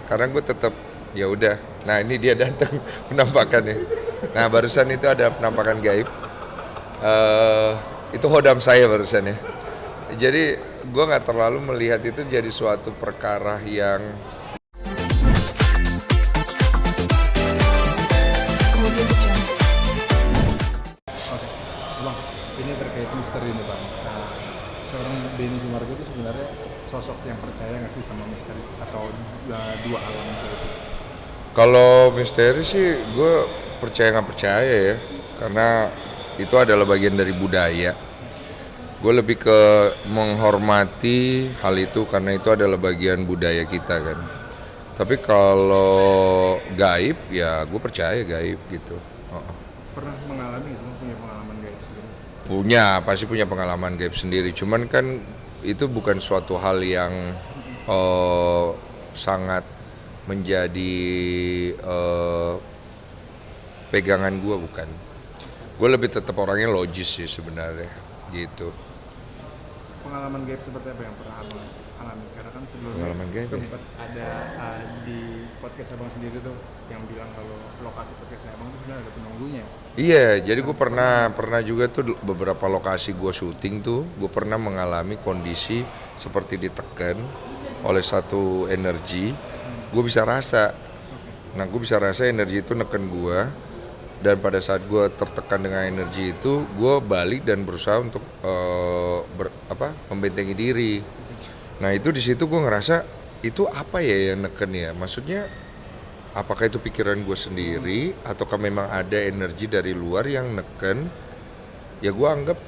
karena gue tetap ya udah. Nah ini dia datang penampakannya. Nah barusan itu ada penampakan gaib. Eh itu hodam saya barusan ya. Jadi gue nggak terlalu melihat itu jadi suatu perkara yang Oke, Bang, ini terkait misteri nih Bang. Seorang Benny Sumargo itu sebenarnya sosok yang percaya nggak sih sama misteri atau dua alam itu? kalau misteri sih gue percaya nggak percaya ya, karena itu adalah bagian dari budaya. Gue lebih ke menghormati hal itu karena itu adalah bagian budaya kita kan. Tapi kalau gaib ya gue percaya gaib gitu. Oh. Pernah mengalami nggak sih, Bang, punya pengalaman gaib sendiri? Pasti punya pengalaman gaib sendiri. Cuman kan itu bukan suatu hal yang eh, sangat menjadi eh, pegangan gue, bukan. Gue lebih tetap orangnya logis sih sebenarnya gitu. Pengalaman gaib seperti apa yang pernah Abang alami? Karena kan sebelumnya Pengalaman gaib ya. sempat ada di podcast Abang sendiri tuh yang bilang kalau lokasi podcast Abang itu sebenarnya ada penunggunya. Iya, jadi gue pernah juga tuh beberapa lokasi gue syuting tuh, gue pernah mengalami kondisi seperti ditekan oleh satu energi, gue bisa rasa. Nah, gue bisa rasa energi itu neken gue, dan pada saat gue tertekan dengan energi itu, gue balik dan berusaha untuk membentengi diri. Nah, itu di situ gue ngerasa itu apa ya yang neken ya, maksudnya apakah itu pikiran gue sendiri ataukah memang ada energi dari luar yang neken. Ya gue anggap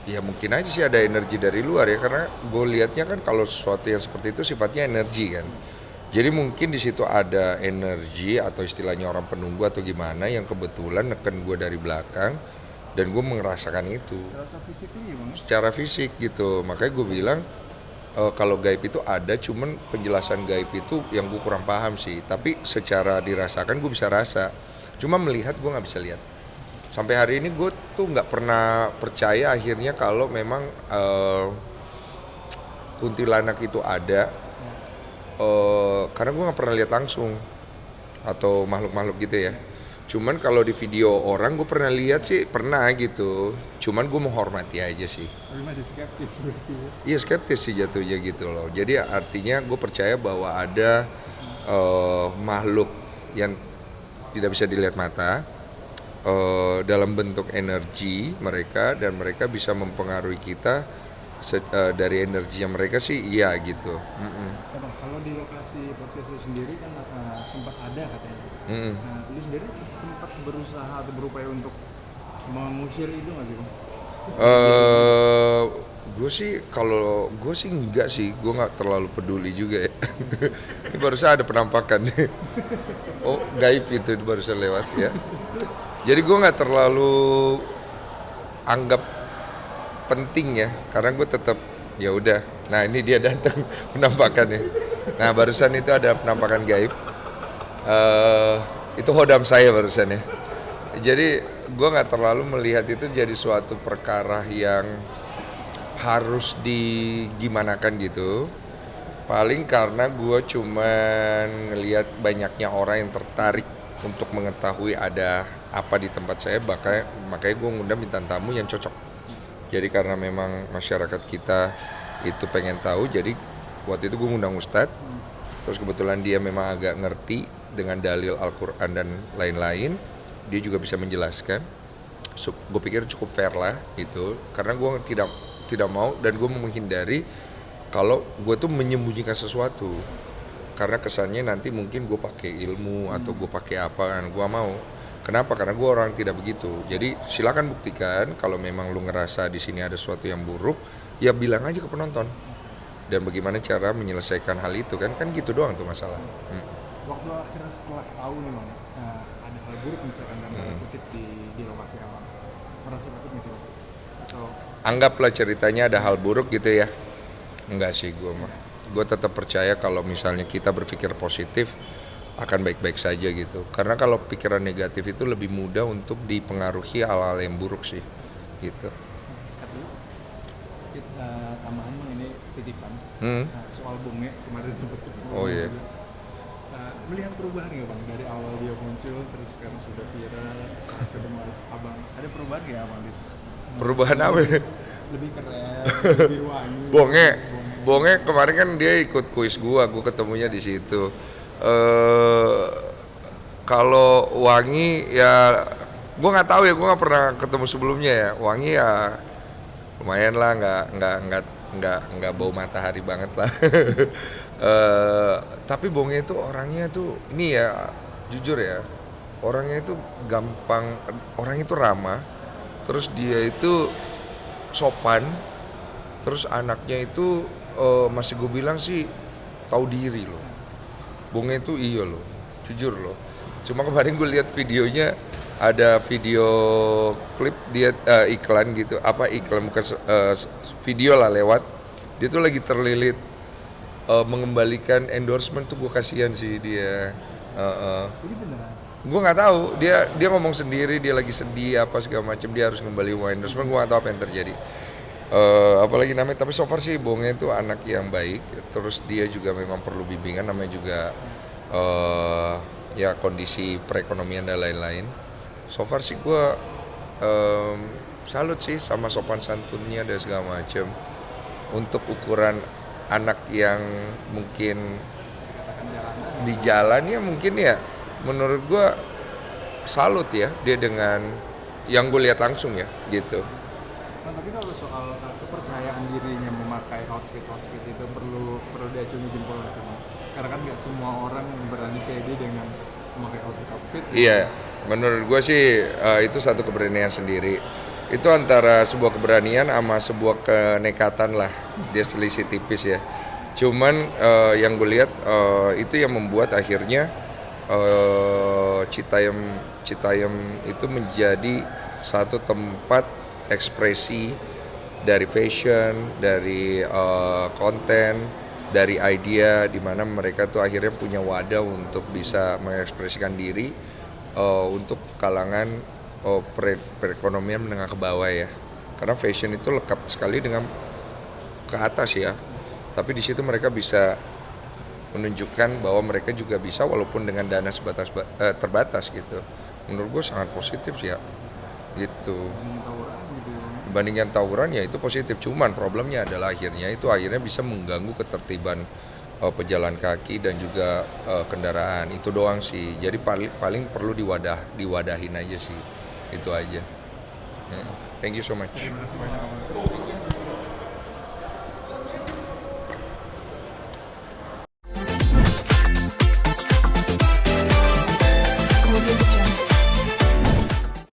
ya mungkin aja sih ada energi dari luar ya, karena gue liatnya kan kalau sesuatu yang seperti itu sifatnya energi kan. Jadi mungkin di situ ada energi atau istilahnya orang penunggu atau gimana yang kebetulan neken gue dari belakang dan gue merasakan itu Rasa fisiknya gimana? secara fisik gitu. Makanya gue bilang kalau gaib itu ada, cuman penjelasan gaib itu yang gue kurang paham sih. Tapi secara dirasakan gue bisa rasa. Cuma melihat gue nggak bisa lihat. Sampai hari ini gue tuh nggak pernah percaya akhirnya kalau memang kuntilanak itu ada. Karena gue nggak pernah lihat langsung atau makhluk-makhluk gitu ya. Cuman kalau di video orang gue pernah lihat sih, pernah gitu. Cuman gue menghormati aja sih. Tapi masih skeptis berarti ya. Iya skeptis sih jatuhnya gitu loh. Jadi artinya gue percaya bahwa ada makhluk yang tidak bisa dilihat mata dalam bentuk energi mereka, dan mereka bisa mempengaruhi kita dari energinya mereka sih, iya gitu. Ya Bang, kalau di lokasi podcast itu sendiri kan sempat ada katanya. Nah, lu sendiri sempat berusaha atau berupaya untuk mengusir itu nggak sih Bang? eh gue sih kalau gue sih enggak sih, gue nggak terlalu peduli juga ya. Ini barusan ada penampakan nih. Oh gaib itu barusan lewat ya. Jadi gue nggak terlalu anggap penting ya, karena gue tetap ya udah. Nah ini dia datang penampakannya. Nah barusan itu ada penampakan gaib. eh itu hodam saya barusan ya. Jadi gue nggak terlalu melihat itu jadi suatu perkara yang harus digimanakan gitu. Paling karena gue cuman ngelihat banyaknya orang yang tertarik untuk mengetahui ada apa di tempat saya, makanya gue ngundang bintang tamu yang cocok. Jadi karena memang masyarakat kita itu pengen tahu, jadi waktu itu gue ngundang Ustadz. Terus kebetulan dia memang agak ngerti dengan dalil Al-Quran dan lain-lain. Dia juga bisa menjelaskan. Gue pikir cukup fair lah gitu. Karena gue tidak mau dan gue menghindari kalau gue tuh menyembunyikan sesuatu. Karena kesannya nanti mungkin gue pakai ilmu atau gue pakai apa kan, gue mau. Kenapa? Karena gue orang tidak begitu. Jadi silakan buktikan kalau memang lu ngerasa di sini ada sesuatu yang buruk, ya bilang aja ke penonton. Dan bagaimana cara menyelesaikan hal itu kan gitu doang tuh masalah. Waktu akhirnya setelah tahu nih Bang, ada hal buruk misalkan dalam tanda kutip di lokasi Abang, merasa takut nggak sih Bang? Atau Anggaplah ceritanya ada hal buruk gitu ya. Enggak sih gue mah. Gue tetap percaya kalau misalnya kita berpikir positif akan baik-baik saja gitu. Karena kalau pikiran negatif itu lebih mudah untuk dipengaruhi hal-hal yang buruk sih gitu. tapi tambahan Bang, ini titipan. Hmm. Soal bongnya kemarin sempat ketemu. Oh iya. Melihat perubahan nggak bang dari awal dia muncul terus sekarang sudah viral saat ketemu abang, ada perubahan nggak abang gitu? Perubahan apa ya? Lebih keren, lebih wangi. Bonge, Bonge kemarin kan dia ikut kuis gua ketemunya di situ. Kalau Wangi ya, gua nggak tahu ya, gua nggak pernah ketemu sebelumnya ya. Wangi ya lumayan lah, nggak bau matahari banget lah. Tapi Bonge itu orangnya tuh ini ya, jujur ya, orangnya itu gampang, orangnya itu ramah, terus dia itu sopan, terus anaknya itu masih gue bilang sih tahu diri loh. Bonge itu iya loh, jujur loh. Cuma kemarin gue lihat videonya, ada video klip dia iklan gitu, apa iklan bukan video lah lewat. Dia tuh lagi terlilit mengembalikan endorsement tuh, gue kasihan sih dia. Jadi beneran. Gue nggak tahu, dia ngomong sendiri dia lagi sedih apa segala macam, dia harus kembali uang endorsement. Gue nggak tahu apa yang terjadi. Apalagi namanya, tapi so far sih Bonge itu anak yang baik, terus dia juga memang perlu bimbingan, namanya juga ya kondisi perekonomian dan lain-lain. So far sih gue salut sih sama sopan santunnya dan segala macam. Untuk ukuran anak yang mungkin di jalan ya, mungkin ya menurut gue salut ya dia dengan yang gue lihat langsung ya gitu. Nah, tapi kalau soal kepercayaan dirinya memakai outfit itu perlu diacungi jempol nggak sih Bang? Karena kan nggak semua orang berani pede dengan memakai outfit. Iya, menurut gue sih itu satu keberanian sendiri. Itu antara sebuah keberanian sama sebuah kenekatan lah, dia selisih tipis ya. Cuman yang gue lihat itu yang membuat akhirnya Citayam itu menjadi satu tempat ekspresi dari fashion, dari konten, dari idea, di mana mereka tuh akhirnya punya wadah untuk bisa mengekspresikan diri untuk kalangan perekonomian menengah ke bawah ya. Karena fashion itu lekat sekali dengan ke atas ya. Tapi di situ mereka bisa menunjukkan bahwa mereka juga bisa walaupun dengan dana terbatas gitu. Menurut gue sangat positif sih ya. Gitu. Bandingkan tawuran ya itu positif, cuman problemnya adalah akhirnya bisa mengganggu ketertiban pejalan kaki dan juga kendaraan. Itu doang sih. Jadi paling perlu diwadahin aja sih. Itu aja. Thank you so much. Terima kasih banyak.